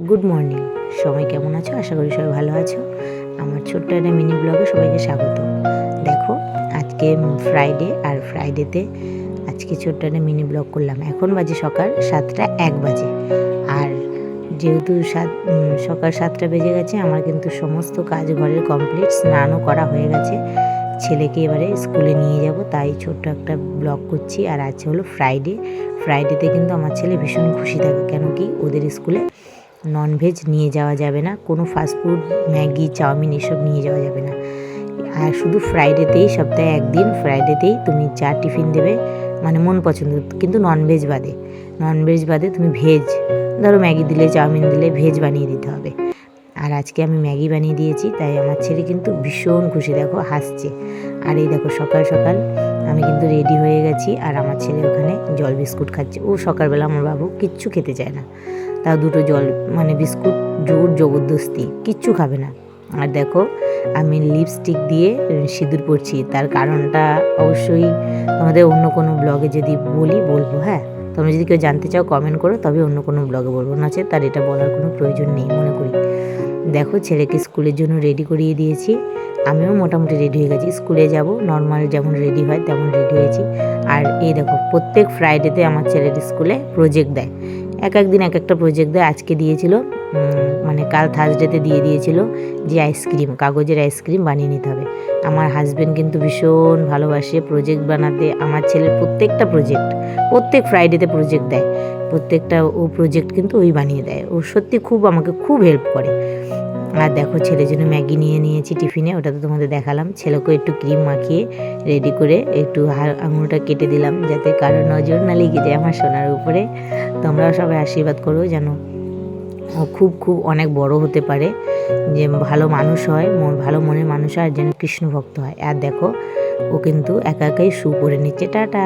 Good morning. সবাই কেমন আছো? আশা করি সবাই ভালো আছো। আমার ছোট্ট একটা মিনি ব্লগে সবাইকে স্বাগত। দেখো, আজকে ফ্রাইডে, আর ফ্রাইডেতে আজকে ছোট্ট একটা মিনি ব্লগ করলাম। এখন বাজে সকাল 7টা 1 বাজে। আর যেহেতু সকাল 7টা বেজে গেছে, আমার কিন্তু সমস্ত কাজ ঘরের কমপ্লিট, স্নানও করা হয়ে গেছে। ছেলেকে এবারে স্কুলে নিয়ে যাব, তাই ছোট্ট একটা ব্লগ করছি। আর আজ হলো ফ্রাইডেতে কিন্তু আমার ছেলে ভীষণ খুশি থাকে, কেন কি ওদের স্কুলে ননভেজ নিয়ে যাওয়া যাবে না, কোনো ফাস্টফুড, ম্যাগি, চাউমিন এসব নিয়ে যাওয়া যাবে না। আর শুধু ফ্রাইডেতেই, সপ্তাহে একদিন ফ্রাইডেতেই তুমি যা টিফিন দেবে, মানে মন পছন্দ, কিন্তু ননভেজ বাদে তুমি ভেজ, ধরো ম্যাগি দিলে, চাউমিন দিলে, ভেজ বানিয়ে দিতে হবে। আর আজকে আমি ম্যাগি বানিয়ে দিয়েছি, তাই আমার ছেলে কিন্তু ভীষণ খুশি, দেখো হাসছে। আর এই দেখো সকাল সকাল আমি কিন্তু রেডি হয়ে গেছি, আর আমার ছেলে ওখানে জল বিস্কুট খাচ্ছে। ও সকালবেলা আমার বাবু কিচ্ছু খেতে চায় না, তাও দুটো জল, মানে বিস্কুট জোর জবরদস্তি, কিচ্ছু খাবে না। আর দেখো আমি লিপস্টিক দিয়ে সিঁদুর পরছি, তার কারণটা অবশ্যই তোমাদের অন্য কোনো ব্লগে যদি বলবো। হ্যাঁ, তোমরা যদি কেউ জানতে চাও কমেন্ট করো, তবে অন্য কোনো ব্লগে বলবো, না আছে তার এটা বলার কোনো প্রয়োজন নেই মনে করি। দেখো ছেলেকে স্কুলের জন্য রেডি করিয়ে দিয়েছি, আমিও মোটামুটি রেডি হয়ে গেছি। স্কুলে যাব নর্মাল যেমন রেডি হয় তেমন রেডি হয়েছি। আর এই দেখো প্রত্যেক ফ্রাইডেতে আমার ছেলের স্কুলে প্রজেক্ট দেয়, এক একদিন এক একটা প্রজেক্ট দেয়। আজকে দিয়েছিল, মানে কাল থার্সডেতে দিয়েছিল যে কাগজের আইসক্রিম বানিয়ে নিতে হবে। আমার হাজব্যান্ড কিন্তু ভীষণ ভালোবাসে প্রজেক্ট বানাতে। আমার ছেলের প্রত্যেক ফ্রাইডেতে প্রজেক্ট দেয়, প্রত্যেকটা ও প্রজেক্ট কিন্তু ওই বানিয়ে দেয়। ও সত্যি আমাকে খুব হেল্প করে। আর দেখো ছেলের জন্য ম্যাগি নিয়ে নিয়েছি টিফিনে, ওটা তো তোমাদের দেখালাম। ছেলেকে একটু ক্রিম মাখিয়ে রেডি করে একটু আঙুলটা কেটে দিলাম, যাতে কারো নজর না লেগে যায় আমার সোনার উপরে। তোমরাও সবাই আশীর্বাদ করো যেন ও খুব অনেক বড় হতে পারে, যে ভালো মানুষ হয়, ভালো মনের মানুষ হয়, আর যেন কৃষ্ণ ভক্ত হয়। আর দেখো ও কিন্তু একা একাই শু পরে নিচ্ছে। টাটা।